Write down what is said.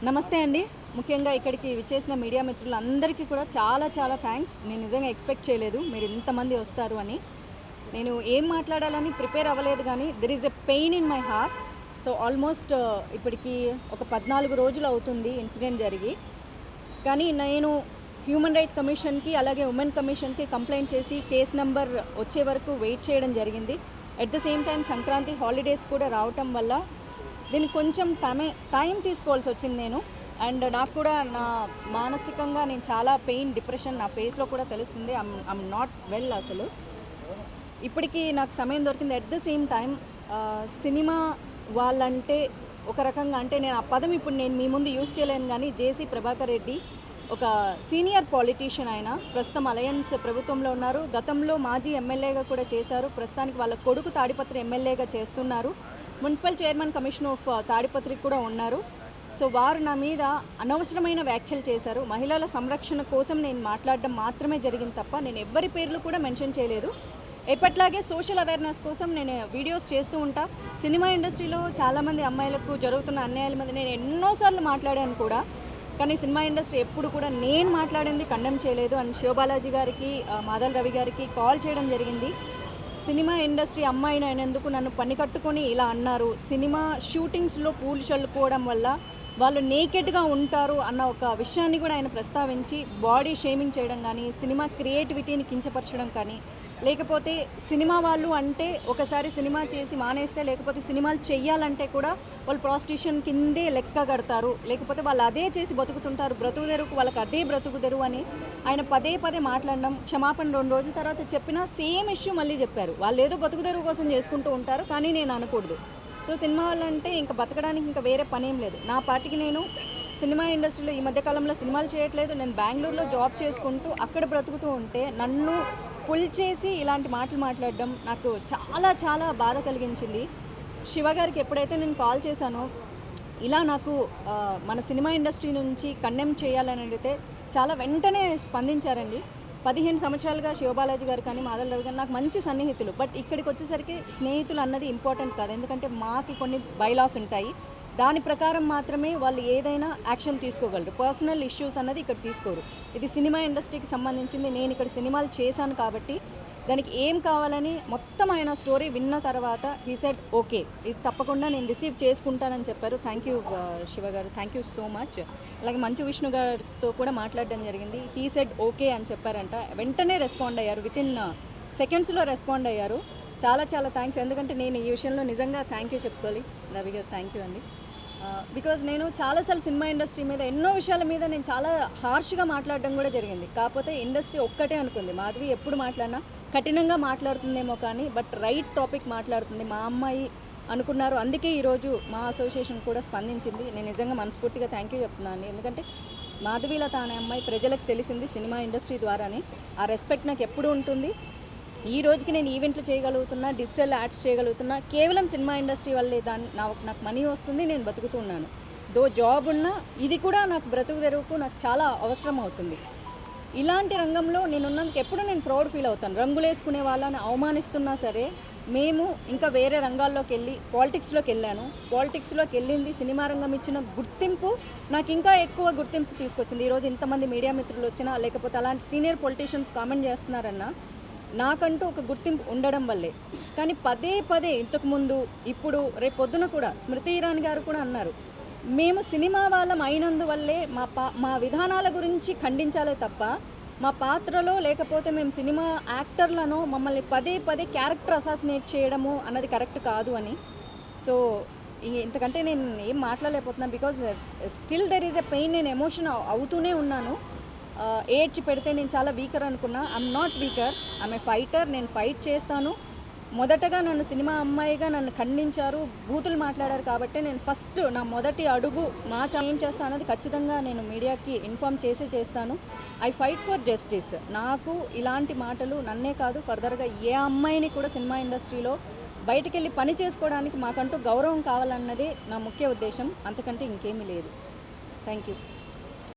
నమస్తే అండి. ముఖ్యంగా ఇక్కడికి విచ్చేసిన మీడియా మిత్రులందరికీ కూడా చాలా చాలా థ్యాంక్స్. నేను నిజంగా ఎక్స్పెక్ట్ చేయలేదు మీరు ఇంతమంది వస్తారు అని. నేను ఏం మాట్లాడాలని ప్రిపేర్ అవ్వలేదు కానీ there is a pain in my heart. So almost ఇప్పటికి ఒక 14 రోజులు అవుతుంది ఇన్సిడెంట్ జరిగి. కానీ నేను హ్యూమన్ రైట్ కమిషన్కి అలాగే ఉమెన్ కమిషన్కి కంప్లైంట్ చేసి కేస్ నెంబర్ వచ్చే వరకు వెయిట్ చేయడం జరిగింది. At the same time Sankranti holidays కూడా రావటం వల్ల దీనికి కొంచెం టైం తీసుకోవాల్సి వచ్చింది నేను. అండ్ నాకు కూడా నా మానసికంగా నేను చాలా పెయిన్, డిప్రెషన్ నా ఫేస్లో కూడా తెలుస్తుంది. ఐమ్ నాట్ వెల్ అసలు. ఇప్పటికీ నాకు సమయం దొరికింది. At the same time cinema వాళ్ళంటే ఒక రకంగా అంటే నేను ఆ పదం ఇప్పుడు నేను మీ ముందు యూజ్ చేయలేను కానీ జేసీ ప్రభాకర్ రెడ్డి ఒక సీనియర్ పాలిటీషియన్. ఆయన ప్రస్తుతం అలయన్స్ ప్రభుత్వంలో ఉన్నారు. గతంలో మాజీ ఎమ్మెల్యేగా కూడా చేశారు. ప్రస్తుతానికి వాళ్ళ కొడుకు తాడిపత్రి ఎమ్మెల్యేగా చేస్తున్నారు. మున్సిపల్ చైర్మన్ కమిషన్ ఆఫ్ తాడిపత్రికి కూడా ఉన్నారు. సో వారు నా మీద అనవసరమైన వ్యాఖ్యలు చేశారు. మహిళల సంరక్షణ కోసం నేను మాట్లాడడం మాత్రమే జరిగింది తప్ప నేను ఎవ్వరి పేర్లు కూడా మెన్షన్ చేయలేదు. ఎప్పట్లాగే సోషల్ అవేర్నెస్ కోసం నేను వీడియోస్ చేస్తూ ఉంటా. సినిమా ఇండస్ట్రీలో చాలామంది అమ్మాయిలకు జరుగుతున్న అన్యాయాల మీద నేను ఎన్నోసార్లు మాట్లాడాను కూడా. కానీ సినిమా ఇండస్ట్రీ ఎప్పుడు కూడా నేను మాట్లాడింది కండెమ్ చేయలేదు. అండ్ శివబాలాజీ గారికి, మాధల్ రవి గారికి కాల్ చేయడం జరిగింది. సినిమా ఇండస్ట్రీ అమ్మాయిని అయినందుకు నన్ను పని కట్టుకొని ఇలా అన్నారు. సినిమా షూటింగ్స్లో పూలు చల్లుకోవడం వల్ల వాళ్ళు నేకెడ్గా ఉంటారు అన్న ఒక విషయాన్ని కూడా ఆయన ప్రస్తావించి బాడీ షేమింగ్ చేయడం కానీ, సినిమా క్రియేటివిటీని కించపరచడం కానీ, లేకపోతే సినిమా వాళ్ళు అంటే ఒకసారి సినిమా చేసి మానేస్తే లేకపోతే సినిమాలు చెయ్యాలంటే కూడా వాళ్ళు ప్రాస్టిట్యూషన్ కిందే లెక్క కడతారు, లేకపోతే వాళ్ళు అదే చేసి బతుకుతుంటారు, బ్రతుకుదెరుకు వాళ్ళకి అదే బ్రతుకుదెరు అని ఆయన పదే పదే మాట్లాడడం. క్షమాపణ 2 రోజుల తర్వాత చెప్పినా సేమ్ ఇష్యూ మళ్ళీ చెప్పారు. వాళ్ళు ఏదో బతుకుదెరువు కోసం చేసుకుంటూ ఉంటారు కానీ నేను అనకూడదు. సో సినిమా వాళ్ళంటే ఇంకా బతకడానికి ఇంకా వేరే పని ఏం లేదు. నా పాటికి నేను సినిమా ఇండస్ట్రీలో ఈ మధ్యకాలంలో సినిమాలు చేయట్లేదు. నేను బెంగళూరులో జాబ్ చేసుకుంటూ అక్కడ బ్రతుకుతూ ఉంటే నన్ను పుల్ చేసి ఇలాంటి మాటలు మాట్లాడడం నాకు చాలా చాలా బాధ కలిగించింది. శివ గారికి ఎప్పుడైతే నేను కాల్ చేశానో ఇలా నాకు మన సినిమా ఇండస్ట్రీ నుంచి కండెమ్ చేయాలని అడిగితే చాలా వెంటనే స్పందించారండి. 15 సంవత్సరాలుగా శివబాలాజీ గారు కానీ, మాధల్ రవి గారు నాకు మంచి సన్నిహితులు. బట్ ఇక్కడికి వచ్చేసరికి స్నేహితులు అన్నది ఇంపార్టెంట్ కాదు. ఎందుకంటే మాకు కొన్ని బైలాస్ ఉంటాయి. దాని ప్రకారం మాత్రమే వాళ్ళు ఏదైనా యాక్షన్ తీసుకోగలరు. పర్సనల్ ఇష్యూస్ అన్నది ఇక్కడ తీసుకోరు. ఇది సినిమా ఇండస్ట్రీకి సంబంధించింది. నేను ఇక్కడ సినిమాలు చేశాను కాబట్టి దానికి ఏం కావాలని మొత్తం ఆయన స్టోరీ విన్న తర్వాత హీ సెడ్ ఓకే, ఇది తప్పకుండా నేను రిసీవ్ చేసుకుంటానని చెప్పారు. థ్యాంక్ యూ శివ గారు, థ్యాంక్ యూ సో మచ్. అలాగే మంచు విష్ణు గారితో కూడా మాట్లాడడం జరిగింది. హీ సెడ్ ఓకే అని చెప్పారంట. వెంటనే రెస్పాండ్ అయ్యారు. వితిన్ సెకండ్స్లో రెస్పాండ్ అయ్యారు. చాలా చాలా థ్యాంక్స్. ఎందుకంటే నేను ఈ విషయంలో నిజంగా థ్యాంక్ యూ చెప్పుకోవాలి. రవి గారు థ్యాంక్ యూ అండి. బికాజ్ నేను చాలాసార్లు సినిమా ఇండస్ట్రీ మీద ఎన్నో విషయాల మీద నేను చాలా హార్ష్గా మాట్లాడడం కూడా జరిగింది. కాకపోతే ఇండస్ట్రీ ఒక్కటే అనుకుంది, మాధవి ఎప్పుడు మాట్లాడినా కఠినంగా మాట్లాడుతుందేమో కానీ బట్ రైట్ టాపిక్ మాట్లాడుతుంది మా అమ్మాయి అనుకున్నారు. అందుకే ఈరోజు మా అసోసియేషన్ కూడా స్పందించింది. నేను నిజంగా మనస్ఫూర్తిగా థ్యాంక్ యూ చెప్తున్నాను. ఎందుకంటే మాధవీలత అనే అమ్మాయి ప్రజలకు తెలిసింది సినిమా ఇండస్ట్రీ ద్వారానే. ఆ రెస్పెక్ట్ నాకు ఎప్పుడు ఉంటుంది. ఈ రోజుకి నేను ఈవెంట్లు చేయగలుగుతున్నా, డిజిటల్ యాడ్స్ చేయగలుగుతున్నా కేవలం సినిమా ఇండస్ట్రీ వల్లే. నాకు మనీ వస్తుంది, నేను బతుకుతున్నాను. జాబ్ ఉన్నా ఇది కూడా నాకు బ్రతుకు తెరువుకు నాకు చాలా అవసరం అవుతుంది. ఇలాంటి రంగంలో నేనున్నందుకు ఎప్పుడు నేను ప్రౌడ్ ఫీల్ అవుతాను. రంగులేసుకునే వాళ్ళని అవమానిస్తున్నా సరే మేము ఇంకా వేరే రంగాల్లోకి వెళ్ళి పాలిటిక్స్లోకి వెళ్ళాను. పాలిటిక్స్లోకి వెళ్ళింది సినిమా రంగం ఇచ్చిన గుర్తింపు నాకు ఇంకా ఎక్కువ గుర్తింపు తీసుకొచ్చింది. ఈరోజు ఇంతమంది మీడియా మిత్రులు వచ్చినా లేకపోతే అలాంటి సీనియర్ పొలిటీషియన్స్ కామెంట్ చేస్తున్నారన్నా నాకంటూ ఒక గుర్తింపు ఉండడం వల్లే. కానీ పదే పదే ఇంతకుముందు ఇప్పుడు రేపు పొద్దున కూడా స్మృతి ఇరానీ గారు కూడా అన్నారు, మేము సినిమా వాళ్ళం అయినందువల్లే మా విధానాల గురించి ఖండించాలే తప్ప మా పాత్రలో లేకపోతే మేము సినిమా యాక్టర్లను మమ్మల్ని పదే పదే క్యారెక్టర్ అసాసినేట్ చేయడము అన్నది కరెక్ట్ కాదు అని. సో ఇంతకంటే నేను ఏం మాట్లాడలేకపోతున్నాను. Because still there is a pain. నేను ఎమోషన్ అవుతూనే ఉన్నాను. ఏడ్చి పెడితే నేను చాలా వీకర్ అనుకున్నా. I'm not weaker, I'm a fighter. నేను ఫైట్ చేస్తాను. మొదటగా నన్ను సినిమా అమ్మాయిగా నన్ను ఖండించారు, బూతులు మాట్లాడారు కాబట్టి నేను ఫస్ట్ నా మొదటి అడుగు ఏం చేస్తాను అన్నది ఖచ్చితంగా నేను మీడియాకి ఇన్ఫామ్ చేస్తాను. I fight for justice. నాకు ఇలాంటి మాటలు నన్నే కాదు ఫర్దర్గా ఏ అమ్మాయిని కూడా సినిమా ఇండస్ట్రీలో బయటికి వెళ్ళి పని చేసుకోవడానికి మాకంటూ గౌరవం కావాలన్నదే నా ముఖ్య ఉద్దేశం. అంతకంటే ఇంకేమీ లేదు. Thank you.